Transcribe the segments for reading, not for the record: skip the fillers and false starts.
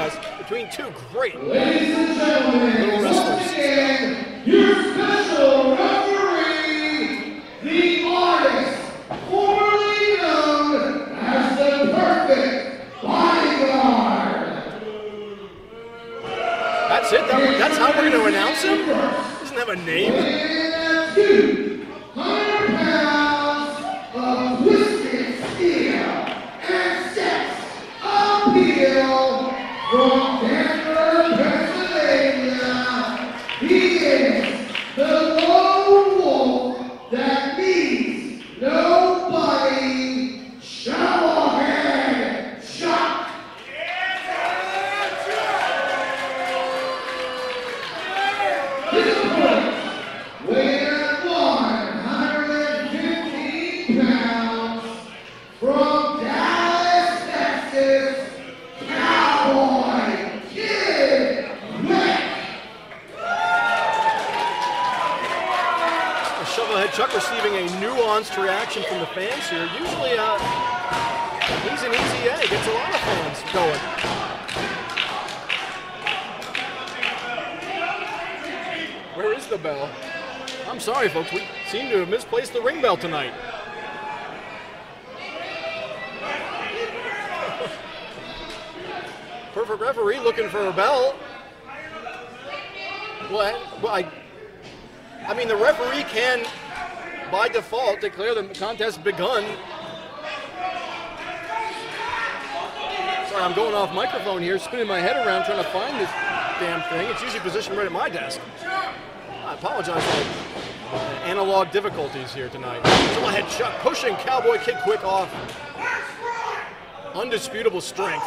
contest between two great Ladies and gentlemen, little wrestlers. your special referee, the artist, formerly known as the Perfect Bodyguard. That's it? That's how we're going to announce him? He doesn't have a name. 200 pounds of twisted steel and sex appeal from Denver, Pennsylvania. He is the lone wolf that needs nobody. Shovelhead Chuck. His opponent, weighing at 115 pounds, from Dallas, Texas, Cowboy Kid Quick. Shovelhead Chuck receiving a nuanced reaction from the fans here. Usually, he's an easy A, gets a lot of fans going. Where is the bell? I'm sorry, folks, we seem to have misplaced the ring bell tonight. Perfect referee looking for a bell. Well, I mean, the referee can, by default, declare the contest begun. Sorry, I'm going off microphone here, spinning my head around trying to find this damn thing. It's usually positioned right at my desk. I apologize for the analog difficulties here tonight. Shovelhead Chuck pushing Cowboy Kid Quick off. Undisputable strength.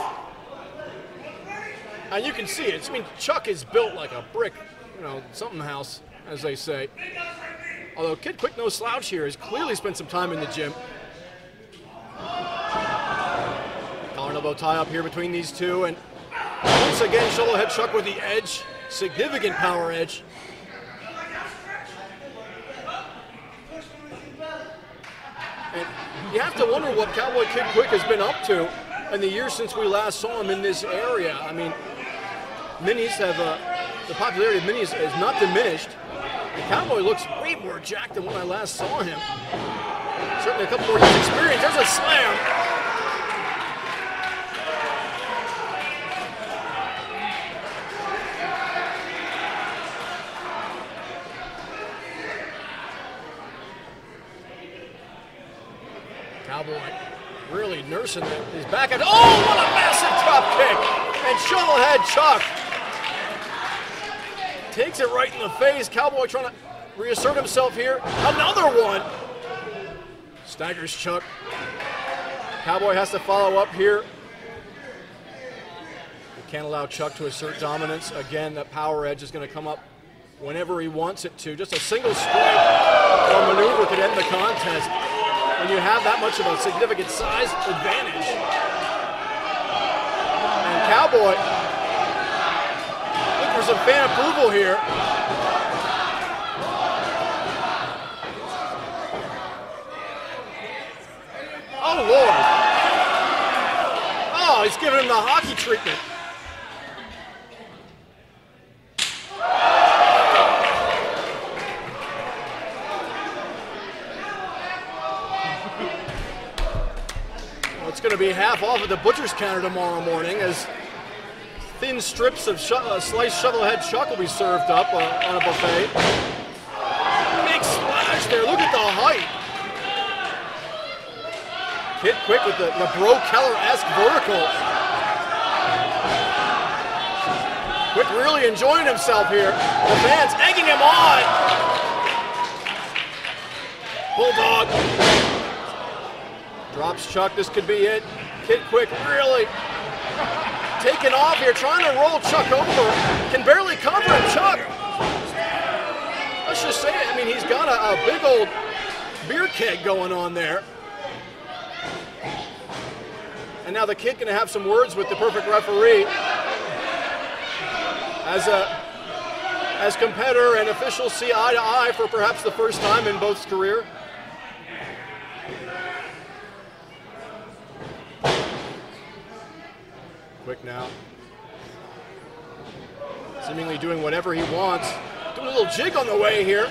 And you can see it. I mean, Chuck is built like a brick, something house, as they say. Although Kid Quick, no slouch here, has clearly spent some time in the gym. Collar and elbow tie up here between these two, and once again, Shovelhead Chuck with the edge, significant power edge. And you have to wonder what Cowboy Kid Quick has been up to in the years since we last saw him in this area. I mean, minis have, the popularity of minis has not diminished. The Cowboy looks way more jacked than when I last saw him. Certainly a couple more years experience. There's a slam. Cowboy really nursing his back end. Oh, what a massive drop kick! And Shovelhead Chuck takes it right in the face. Cowboy trying to reassert himself here. Another one. Staggers Chuck. Cowboy has to follow up here. You can't allow Chuck to assert dominance. Again, that power edge is going to come up whenever he wants it to. Just a single strike or maneuver could end the contest when you have that much of a significant size advantage. And Cowboy, look for some fan approval here. Oh, Lord. Oh, he's giving him the hockey treatment. It's going to be half off at the butcher's counter tomorrow morning as thin strips of sliced Shovelhead Chuck will be served up on a buffet. Big splash there. Look at the height. Kid Quick with the Bro Keller-esque vertical. Quick really enjoying himself here. The fans egging him on. Bulldog. Drops Chuck, this could be it. Kid Quick really taking off here, trying to roll Chuck over. Can barely cover him, Chuck. Let's just say it, I mean, he's got a big old beer keg going on there. And now the Kid gonna have some words with the Perfect referee. As competitor and officials see eye to eye for perhaps the first time in both's career. Quick now. seemingly doing whatever he wants. Doing a little jig on the way here.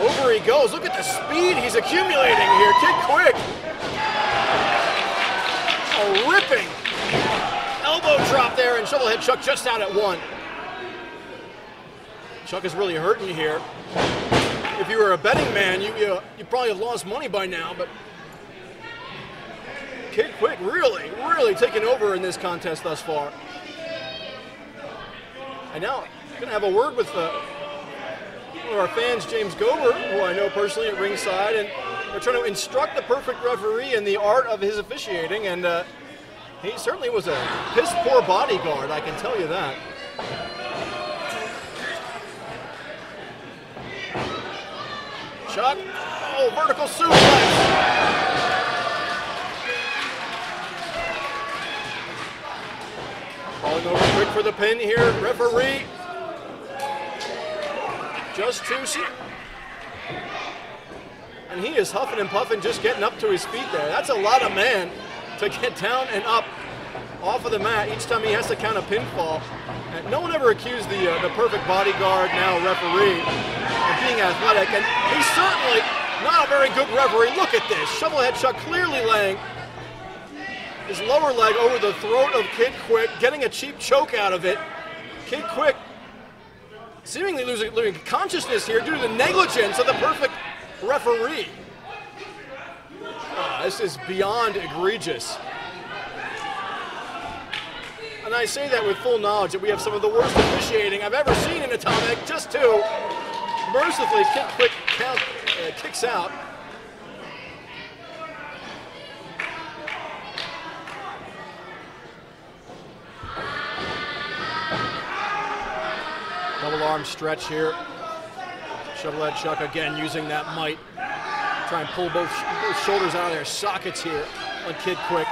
Over he goes. Look at the speed he's accumulating here. Kid Quick. A ripping elbow drop there, and Shovelhead Chuck just out at 1. Chuck is really hurting here. If you were a betting man, you probably have lost money by now, but Kid Quick really taking over in this contest thus far. And now I'm going to have a word with one of our fans, James Gober, who I know personally at ringside, and they're trying to instruct the perfect referee in the art of his officiating, and he certainly was a piss-poor bodyguard, I can tell you that. Chuck, oh, vertical suplex. Falling over quick for the pin here, referee. Just too soon. And he is huffing and puffing, just getting up to his feet there. That's a lot of man to get down and up off of the mat each time he has to count a pinfall. And no one ever accused the perfect bodyguard, now referee, of being athletic, and he's certainly not a very good referee. Look at this. Shovelhead Chuck clearly laying his lower leg over the throat of Kid Quick, getting a cheap choke out of it. Kid Quick seemingly losing consciousness here due to the negligence of the perfect referee. This is beyond egregious. And I say that with full knowledge that we have some of the worst officiating I've ever seen in Atomic. Just two. Mercifully, Kid Quick kicks out. Double arm stretch here. Shovelhead Chuck again using that might. Try and pull both shoulders out of their sockets here on Kid Quick.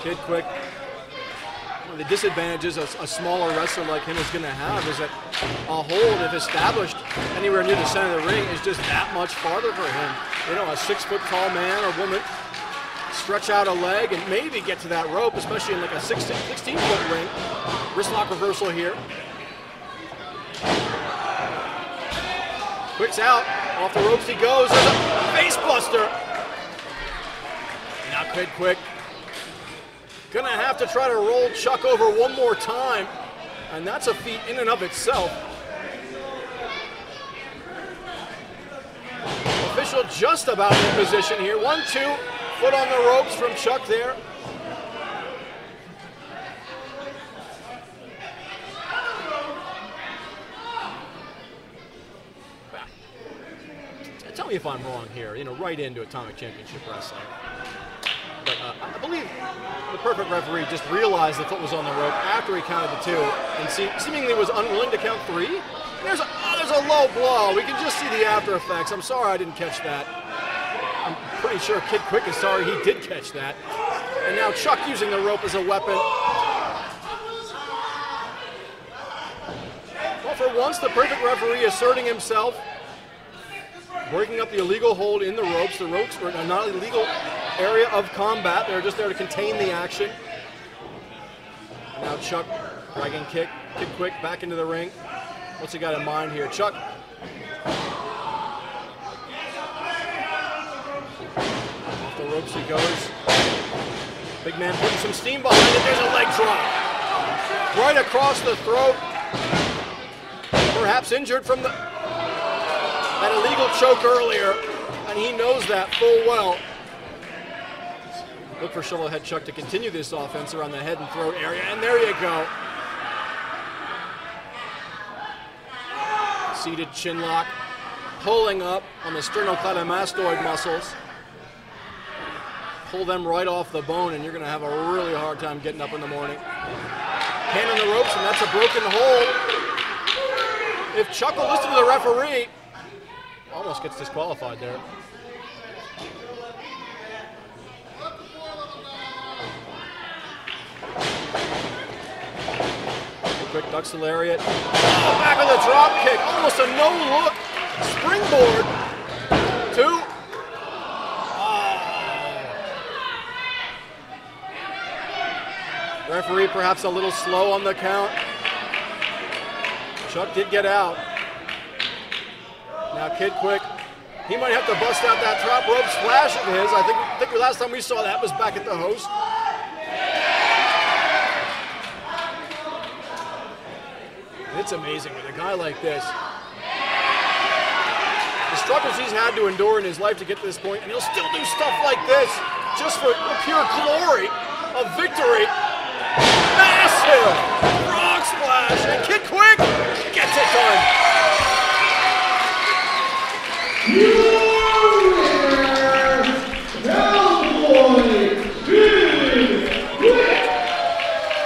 Kid Quick, one of the disadvantages a smaller wrestler like him is going to have is that a hold, if established anywhere near the center of the ring, is just that much farther for him. You know, a 6-foot-tall man or woman stretch out a leg and maybe get to that rope, especially in like a 16-foot ring. Wrist lock reversal here. Quick's out. Off the ropes he goes. There's a face buster. Now Kid Quick gonna have to try to roll Chuck over one more time, and that's a feat in and of itself. Official just about in position here. 1-2, foot on the ropes from Chuck there. Tell me if I'm wrong here, you know, right into Atomic Championship Wrestling. But I believe the perfect referee just realized the foot was on the rope after he counted the 2 and seemingly was unwilling to count 3. And there's a low blow. We can just see the after effects. I'm sorry I didn't catch that. I'm pretty sure Kid Quick is sorry he did catch that. And now Chuck using the rope as a weapon. Well, for once, the perfect referee asserting himself, breaking up the illegal hold in the ropes. The ropes were not an illegal area of combat. They're just there to contain the action. Now Chuck dragging Kid Quick back into the ring. What's he got in mind here? Chuck. Off the ropes he goes. Big man putting some steam behind it. There's a leg drop. Right across the throat. Perhaps injured from that illegal choke earlier, and he knows that full well. Look for Shovelhead Chuck to continue this offense around the head and throat area, and there you go. Seated chin lock, pulling up on the sternocleidomastoid muscles. Pull them right off the bone, and you're going to have a really hard time getting up in the morning. Hand on the ropes, and that's a broken hold. If Chuck will listen to the referee, almost gets disqualified there. Quick ducks the lariat. Oh, back of the drop kick. Almost a no-look springboard. perhaps a little slow on the count. Chuck did get out. Now Kid Quick, he might have to bust out that top rope splash of his. I think the last time we saw that was back at the host. It's amazing with a guy like this. The struggles he's had to endure in his life to get to this point, and he'll still do stuff like this just for the pure glory of victory. Massive